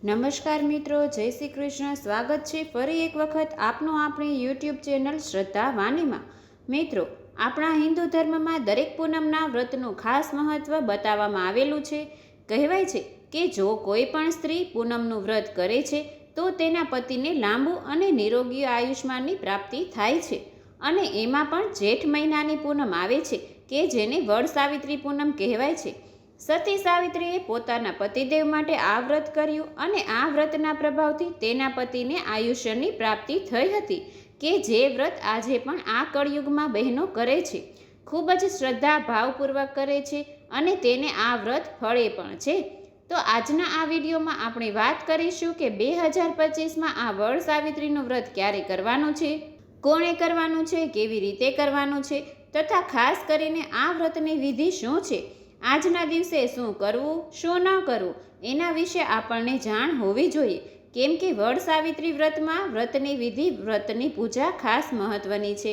નમસ્કાર મિત્રો, જય શ્રી કૃષ્ણ. સ્વાગત છે ફરી એક વખત આપનું આપણી યુટ્યુબ ચેનલ શ્રદ્ધા વાણીમાં. મિત્રો, આપણા હિન્દુ ધર્મમાં દરેક પૂનમના વ્રતનું ખાસ મહત્ત્વ બતાવવામાં આવેલું છે. કહેવાય છે કે જો કોઈ પણ સ્ત્રી પૂનમનું વ્રત કરે છે તો તેના પતિને લાંબુ અને નિરોગી આયુષ્માનની પ્રાપ્તિ થાય છે. અને એમાં પણ જેઠ મહિનાની પૂનમ આવે છે કે જેને વડ સાવિત્રી પૂનમ કહેવાય છે. સતી સાવિત્રીએ પોતાના પતિદેવ માટે આ વ્રત કર્યું અને આ વ્રતના પ્રભાવથી તેના પતિને આયુષ્યની પ્રાપ્તિ થઈ હતી કે જે વ્રત આજે પણ આ કળયુગમાં બહેનો કરે છે. ખૂબ જ શ્રદ્ધા ભાવપૂર્વક કરે છે અને તેને આ વ્રત ફળે પણ છે. તો આજના આ વિડીયોમાં આપણે વાત કરીશું કે 2025માં આ વડ સાવિત્રીનું વ્રત ક્યારે કરવાનું છે, કોણે કરવાનું છે, કેવી રીતે કરવાનું છે તથા ખાસ કરીને આ વ્રતની વિધિ શું છે, આજના દિવસે શું કરવું શું ન કરવું એના વિશે આપણને જાણ હોવી જોઈએ. કેમ કે વડ સાવિત્રી વ્રતમાં વ્રતની વિધિ, વ્રતની પૂજા ખાસ મહત્વની છે.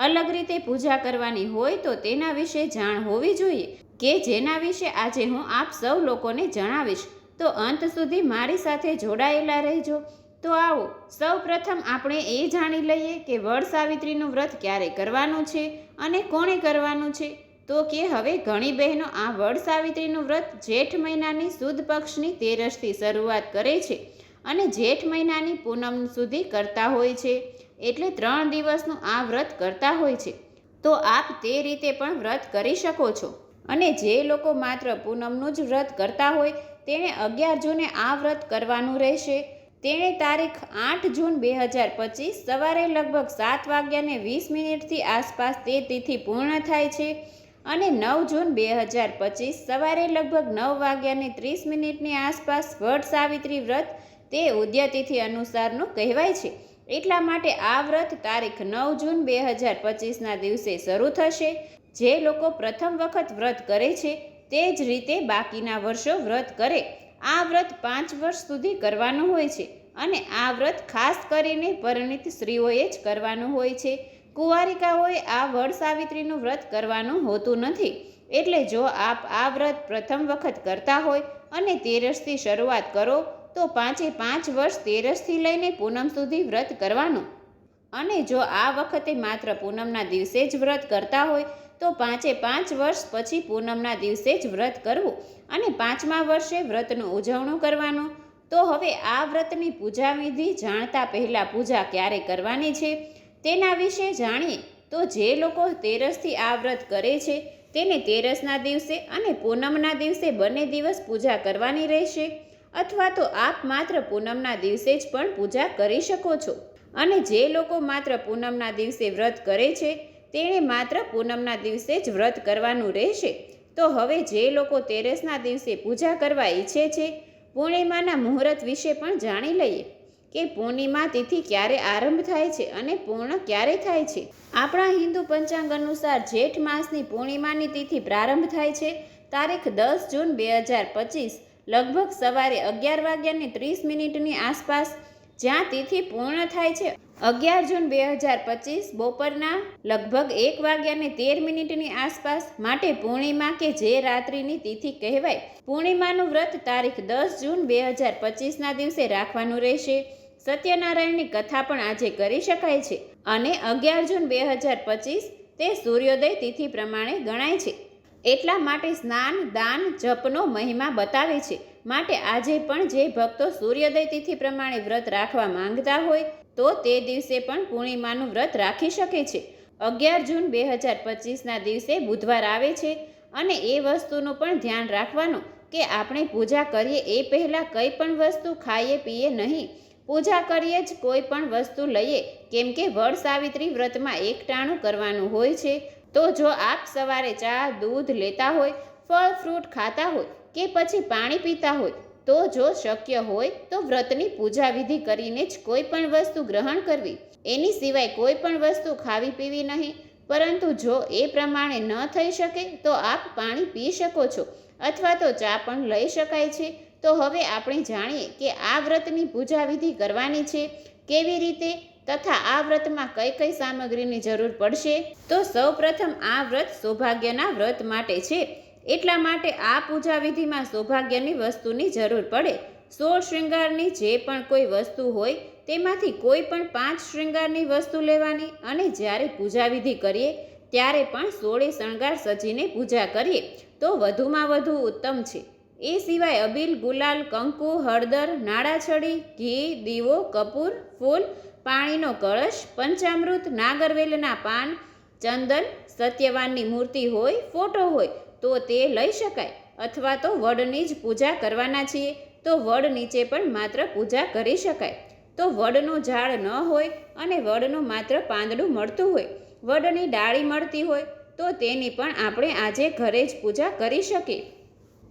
અલગ રીતે પૂજા કરવાની હોય તો તેના વિશે જાણ હોવી જોઈએ કે જેના વિશે આજે હું આપ સૌ લોકોને જણાવીશ. તો અંત સુધી મારી સાથે જોડાયેલા રહેજો. તો આવો સૌ પ્રથમ આપણે એ જાણી લઈએ કે વડ સાવિત્રીનું વ્રત ક્યારે કરવાનું છે અને કોણે કરવાનું છે. તો કે હવે ઘણી બહેનો આ વડ સાવિત્રીનું વ્રત જેઠ મહિનાની સુદ પક્ષની તેરસથી શરૂઆત કરે છે અને જેઠ મહિનાની પૂનમ સુધી કરતા હોય છે. એટલે 3 દિવસનું આ વ્રત કરતા હોય છે. તો આપ તે રીતે પણ વ્રત કરી શકો છો. અને જે લોકો માત્ર પૂનમનું જ વ્રત કરતા હોય તેણે 11 જૂને આ વ્રત કરવાનું રહેશે. તેણે તારીખ 8 જૂન 2025 સવારે લગભગ 7:20 આસપાસ તે તિથિ પૂર્ણ થાય છે અને 9 જૂન 2025 સવારે લગભગ 9:30 આસપાસ વડ સાવિત્રી વ્રત તે ઉદયતિથિ અનુસારનું કહેવાય છે. એટલા માટે આ વ્રત તારીખ 9 જૂન 2025ના દિવસે શરૂ થશે. જે લોકો પ્રથમ વખત વ્રત કરે છે તે જ રીતે બાકીના વર્ષો વ્રત કરે. આ વ્રત 5 વર્ષ સુધી કરવાનું હોય છે અને આ વ્રત ખાસ કરીને પરિણીત સ્ત્રીઓએ જ કરવાનું હોય છે. કુંવારિકાઓએ આ વડ સાવિત્રીનું વ્રત કરવાનું હોતું નથી. એટલે જો આપ આ વ્રત પ્રથમ વખત કરતા હોય અને તેરસથી શરૂઆત કરો તો 5 વર્ષ તેરસથી લઈને પૂનમ સુધી વ્રત કરવાનું. અને જો આ વખતે માત્ર પૂનમના દિવસે જ વ્રત કરતા હોય તો 5 વર્ષ પછી પૂનમના દિવસે જ વ્રત કરવું અને 5મા વર્ષે વ્રતનું ઉજવણું કરવાનું. તો હવે આ વ્રતની પૂજા વિધિ જાણતા પહેલાં પૂજા ક્યારે કરવાની છે તેના વિશે જાણીએ. તો જે લોકો તેરસથી આ વ્રત કરે છે તેને તેરસના દિવસે અને પૂનમના દિવસે બંને દિવસ પૂજા કરવાની રહેશે. અથવા તો આપ માત્ર પૂનમના દિવસે જ પણ પૂજા કરી શકો છો. અને જે લોકો માત્ર પૂનમના દિવસે વ્રત કરે છે તેણે માત્ર પૂનમના દિવસે જ વ્રત કરવાનું રહેશે. તો હવે જે લોકો તેરસના દિવસે પૂજા કરવા ઈચ્છે છે પૂર્ણિમાના મુહૂર્ત વિશે પણ જાણી લઈએ કે પૂર્ણિમા તિથિ ક્યારે આરંભ થાય છે અને પૂર્ણ ક્યારે થાય છે. આપણા હિન્દુ પંચાંગ અનુસાર જેઠ માસની પૂર્ણિમાની તિથિ પ્રારંભ થાય છે તારીખ 10 જૂન 2025 લગભગ સવારે 11:30 આસપાસ, જ્યાં તિથિ પૂર્ણ થાય છે 11 જૂન 2025 બપોરના લગભગ 1:13 આસપાસ. માટે પૂર્ણિમા કે જે રાત્રિની તિથિ કહેવાય. પૂર્ણિમાનું વ્રત તારીખ 10 જૂન 2025ના દિવસે રાખવાનું રહેશે. સત્યનારાયણની કથા પણ આજે કરી શકાય છે અને 11 જૂન 2025 તે સૂર્યોદય તિથિ પ્રમાણે ગણાય છે. એટલા માટે સ્નાન, દાન, જપનો મહિમા બતાવે છે. માટે આજે પણ જે ભક્તો સૂર્યોદય તિથિ પ્રમાણે વ્રત રાખવા માંગતા હોય તો તે દિવસે પણ પૂર્ણિમાનું વ્રત રાખી શકે છે. 11 જૂન 2025ના દિવસે બુધવાર આવે છે અને એ વસ્તુનું પણ ધ્યાન રાખવાનું કે આપણે પૂજા કરીએ એ પહેલાં કંઈ પણ વસ્તુ ખાઈએ પીએ નહીં. પૂજા કરીએ જ કોઈ પણ વસ્તુ લઈએ. કેમ કે વડ સાવિત્રી વ્રતમાં એકટાણું કરવાનું હોય છે. તો જો આપ સવારે ચા, દૂધ લેતા હોય, ફળ ફ્રૂટ ખાતા હોય કે પછી પાણી પીતા હોય તો જો શક્ય હોય તો વ્રતની પૂજા વિધિ કરીને જ કોઈ પણ વસ્તુ ગ્રહણ કરવી. એની સિવાય કોઈ પણ વસ્તુ ખાવી પીવી નહીં. પરંતુ જો એ પ્રમાણે ન થઈ શકે તો આપ પાણી પી શકો છો અથવા તો ચા પણ લઈ શકાય છે. તો હવે આપણે જાણીએ કે આ વ્રતની પૂજા વિધિ કરવાની છે કેવી રીતે તથા આ વ્રતમાં કઈ કઈ સામગ્રીની જરૂર પડશે. તો સૌ પ્રથમ આ વ્રત સૌભાગ્યના વ્રત માટે છે. એટલા માટે આ પૂજા વિધિમાં સૌભાગ્યની વસ્તુની જરૂર પડે. 16 શૃંગારની જે પણ કોઈ વસ્તુ હોય તેમાંથી કોઈ પણ 5 શૃંગારની વસ્તુ લેવાની અને જ્યારે પૂજાવિધિ કરીએ ત્યારે પણ 16 શણગાર સજીને પૂજા કરીએ તો વધુમાં વધુ ઉત્તમ છે. એ સિવાય અબીલ, ગુલાલ, કંકુ, હળદર, નાળાછડી, ઘી, દીવો, કપૂર, ફૂલ, પાણીનો કળશ, પંચામૃત, નાગરવેલના પાન, ચંદન, સત્યવાનની મૂર્તિ હોય, ફોટો હોય તો તે લઈ શકાય. અથવા તો વડની જ પૂજા કરવાના છીએ તો વડ નીચે પણ માત્ર પૂજા કરી શકાય. તો વડનું ઝાડ ન હોય અને વડનું માત્ર પાંદડું મળતું હોય, વડની ડાળી મળતી હોય તો તેની પણ આપણે આજે ઘરે જ પૂજા કરી શકીએ.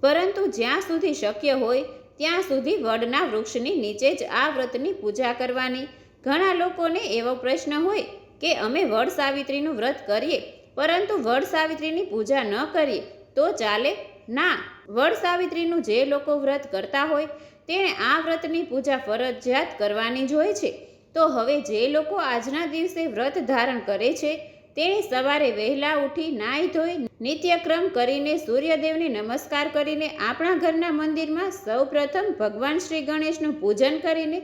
પરંતુ જ્યાં સુધી શક્ય હોય ત્યાં સુધી વડના વૃક્ષની નીચે જ આ વ્રતની પૂજા કરવાની. ઘણા લોકોને એવો પ્રશ્ન હોય કે અમે વડ સાવિત્રીનું વ્રત કરીએ પરંતુ વડ સાવિત્રીની પૂજા ન કરીએ તો ચાલે? ના, વડ સાવિત્રીનું જે લોકો વ્રત કરતા હોય તેણે આ વ્રતની પૂજા ફરજિયાત કરવાની જ હોય છે. તો હવે જે લોકો આજના દિવસે વ્રત ધારણ કરે છે તેણે સવારે વહેલા ઉઠી નાહી ધોઈ નિત્યક્રમ કરીને સૂર્યદેવને નમસ્કાર કરીને આપણા ઘરના મંદિરમાં સૌપ્રથમ ભગવાન શ્રી ગણેશનું પૂજન કરીને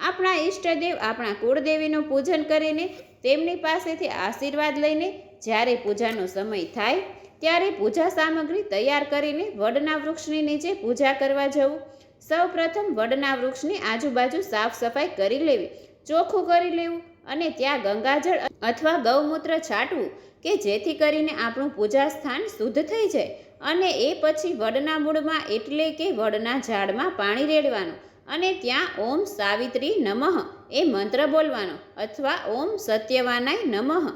આપણા ઈષ્ટદેવ આપણા કુળદેવીનું પૂજન કરીને તેમની પાસેથી આશીર્વાદ લઈને જ્યારે પૂજાનો સમય થાય ત્યારે પૂજા સામગ્રી તૈયાર કરીને વડના વૃક્ષની નીચે પૂજા કરવા જવું. સૌપ્રથમ વડના વૃક્ષની આજુબાજુ સાફ સફાઈ કરી લેવી, ચોખ્ખું કરી લેવું અને ત્યાં ગંગાજળ અથવા ગૌમૂત્ર છાંટવું કે જેથી કરીને આપણું પૂજા સ્થાન શુદ્ધ થઈ જાય. અને એ પછી વડના મૂળમાં એટલે કે વડના ઝાડમાં પાણી રેડવાનું અને ત્યાં ઓમ સાવિત્રી નમઃ એ મંત્ર બોલવાનો અથવા ઓમ સત્યવાનાય નમઃ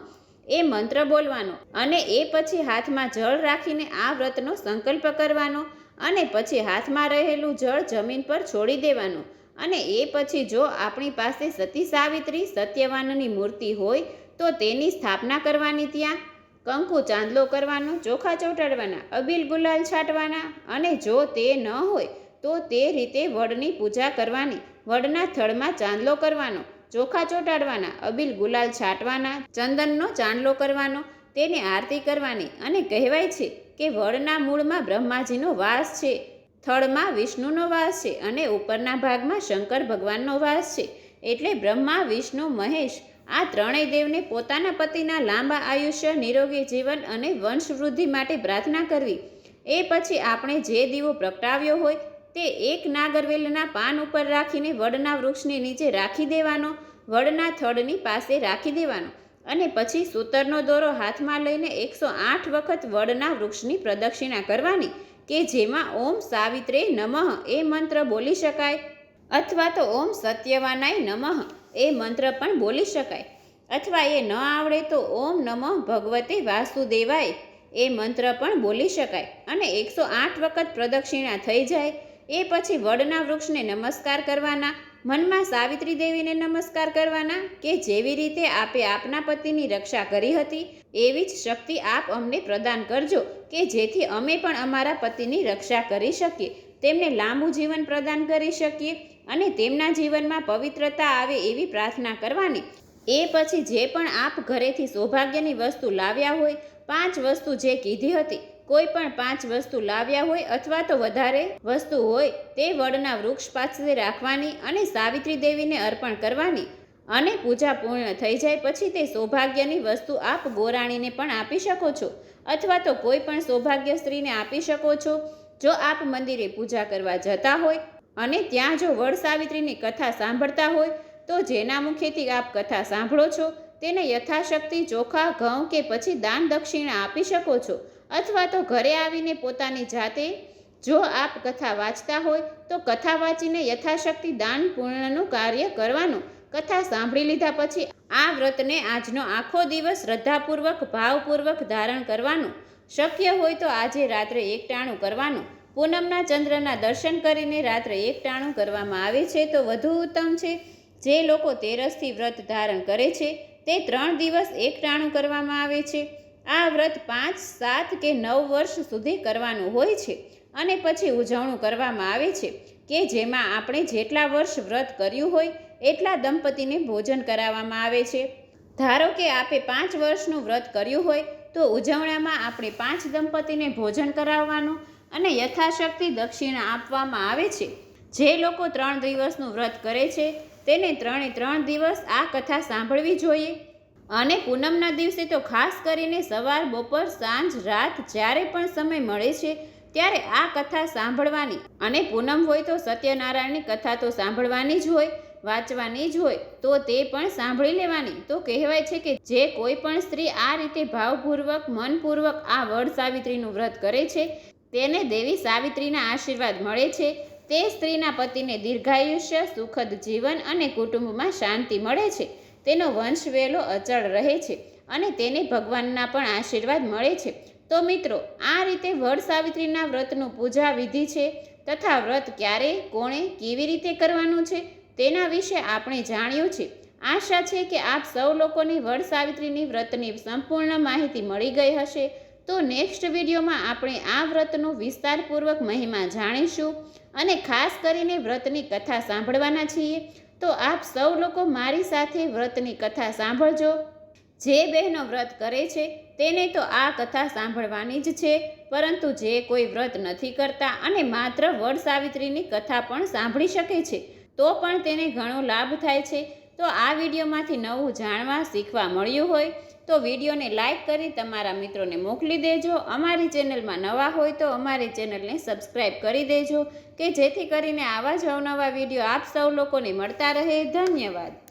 એ મંત્ર બોલવાનો અને એ પછી હાથમાં જળ રાખીને આ વ્રતનો સંકલ્પ કરવાનો અને પછી હાથમાં રહેલું જળ જમીન પર છોડી દેવાનું. અને એ પછી જો આપણી પાસે સતી સાવિત્રી સત્યવાનની મૂર્તિ હોય તો તેની સ્થાપના કરવાની, ત્યાં કંકુ ચાંદલો કરવાનો, ચોખા ચોંટાડવાના, અબીલ ગુલાલ છાંટવાના અને જો તે ન હોય તો તે રીતે વડની પૂજા કરવાની. વડના થડમાં ચાંદલો કરવાનો, ચોખા ચોંટાડવાના, અબીલ ગુલાલ છાંટવાના, ચંદનનો ચાંદલો કરવાનો, તેની આરતી કરવાની. અને કહેવાય છે કે વડના મૂળમાં બ્રહ્માજીનો વાસ છે, થડમાં વિષ્ણુનો વાસ છે અને ઉપરના ભાગમાં શંકર ભગવાનનો વાસ છે. એટલે બ્રહ્મા, વિષ્ણુ, મહેશ આ ત્રણેય દેવને પોતાના પતિના લાંબા આયુષ્ય, નિરોગી જીવન અને વંશવૃદ્ધિ માટે પ્રાર્થના કરવી. એ પછી આપણે જે દીવો પ્રગટાવ્યો હોય તે એક નાગરવેલના પાન ઉપર રાખીને વડના વૃક્ષની નીચે રાખી દેવાનો, વડના થડની પાસે રાખી દેવાનો અને પછી સૂતરનો દોરો હાથમાં લઈને 108 વખત વડના વૃક્ષની પ્રદક્ષિણા કરવાની કે જેમાં ઓમ સાવિત્રે નમઃ એ મંત્ર બોલી શકાય અથવા તો ઓમ સત્યવાનાય નમઃ એ મંત્ર પણ બોલી શકાય. અથવા એ ન આવડે તો ઓમ નમઃ ભગવતે વાસુદેવાય એ મંત્ર પણ બોલી શકાય. અને 108 વખત પ્રદક્ષિણા થઈ જાય એ પછી વડના વૃક્ષને નમસ્કાર કરવાના, મનમાં સાવિત્રી દેવીને નમસ્કાર કરવાના કે જેવી રીતે આપે આપના પતિની રક્ષા કરી હતી એવી જ શક્તિ આપ અમને પ્રદાન કરજો કે જેથી અમે પણ અમારા પતિની રક્ષા કરી શકીએ, તેમને લાંબુ જીવન પ્રદાન કરી શકીએ અને તેમના જીવનમાં પવિત્રતા આવે એવી પ્રાર્થના કરવાની. એ પછી જે પણ આપ ઘરેથી સૌભાગ્યની વસ્તુ લાવ્યા હોય, 5 વસ્તુ જે કીધી હતી, કોઈ પણ 5 વસ્તુ લાવ્યા હોય અથવા તો વધારે વસ્તુ હોય તે વડના વૃક્ષ પાસે રાખવાની અને સાવિત્રી દેવીને અર્પણ કરવાની. અને પૂજા પૂર્ણ થઈ જાય પછી તે સૌભાગ્યની વસ્તુ આપ ગોરાણીને પણ આપી શકો છો અથવા તો કોઈ પણ સૌભાગ્ય સ્ત્રીને આપી શકો છો. જો આપ મંદિરે પૂજા કરવા જતા હોય અને ત્યાં જો વડ સાવિત્રીની કથા સાંભળતા હોય તો જેના મુખેથી આપ કથા સાંભળો છો તેને યથાશક્તિ ચોખા, ઘઉં કે પછી દાન દક્ષિણા આપી શકો છો. અથવા તો ઘરે આવીને પોતાની જાતે જો આપ કથા વાંચતા હોય તો કથા વાંચીને યથાશક્તિ દાન પૂર્ણનું કાર્ય કરવાનું. કથા સાંભળી લીધા પછી આ વ્રતને આજનો આખો દિવસ શ્રદ્ધાપૂર્વક ભાવપૂર્વક ધારણ કરવાનું. શક્ય હોય તો આજે રાત્રે એકટાણું કરવાનું. પૂનમના ચંદ્રના દર્શન કરીને રાત્રે એકટાણું કરવામાં આવે છે તો વધુ ઉત્તમ છે. જે લોકો તેરસથી વ્રત ધારણ કરે છે તે 3 દિવસ એકટાણું કરવામાં આવે છે. આ વ્રત 5, 7 કે 9 વર્ષ સુધી કરવાનું હોય છે અને પછી ઉજવણું કરવામાં આવે છે કે જેમાં આપણે જેટલા વર્ષ વ્રત કર્યું હોય એટલા દંપતીને ભોજન કરાવવામાં આવે છે. ધારો કે આપે 5 વર્ષનું વ્રત કર્યું હોય તો ઉજવણામાં આપણે 5 દંપતીને ભોજન કરાવવાનું અને યથાશક્તિ દક્ષિણા આપવામાં આવે છે. જે લોકો 3 દિવસનું વ્રત કરે છે તેને 3 દિવસ આ કથા સાંભળવી જોઈએ. અને પૂનમના દિવસે તો ખાસ કરીને સવાર, બપોર, સાંજ, રાત જ્યારે પણ સમય મળે છે ત્યારે આ કથા સાંભળવાની. અને પૂનમ હોય તો સત્યનારાયણની કથા તો સાંભળવાની જ હોય, વાંચવાની જ હોય, તો તે પણ સાંભળી લેવાની. તો કહેવાય છે કે જે કોઈ પણ સ્ત્રી આ રીતે ભાવપૂર્વક, મનપૂર્વક આ વડ સાવિત્રીનું વ્રત કરે છે તેને દેવી સાવિત્રીના આશીર્વાદ મળે છે. તે સ્ત્રીના પતિને દીર્ઘાયુષ્ય, સુખદ જીવન અને કુટુંબમાં શાંતિ મળે છે. તેનો વંશ વેલો અચળ રહે છે અને તેને ભગવાનના પણ આશીર્વાદ મળે છે. તો મિત્રો, આ રીતે વડ સાવિત્રીના વ્રતનું પૂજા વિધિ છે તથા વ્રત ક્યારે, કોણે, કેવી રીતે કરવાનું છે તેના વિશે આપણે જાણ્યું છે. આશા છે કે આપ સૌ લોકોને વડ સાવિત્રીની વ્રતની સંપૂર્ણ માહિતી મળી ગઈ હશે. તો નેક્સ્ટ વિડીયોમાં આપણે આ વ્રતનો વિસ્તારપૂર્વક મહિમા જાણીશું અને ખાસ કરીને વ્રતની કથા સાંભળવાના છીએ. તો આપ સૌ લોકો મારી સાથે વ્રતની કથા સાંભળજો. જે બહેનો વ્રત કરે છે તેને તો આ કથા સાંભળવાની જ છે, પરંતુ જે કોઈ વ્રત નથી કરતા અને માત્ર વડ સાવિત્રીની કથા પણ સાંભળી શકે છે તો પણ તેને ઘણો લાભ થાય છે. તો આ વિડીયોમાંથી નવું જાણવા, શીખવા મળ્યું હોય તો વિડીયોને લાઈક કરી તમારા મિત્રોને મોકલી દેજો. અમારી ચેનલમાં નવા હોય તો અમારી ચેનલને સબસ્ક્રાઈબ કરી દેજો કે જેથી કરીને આવા જ અવનવા વિડીયો આપ સૌ લોકોને મળતા રહે. ધન્યવાદ.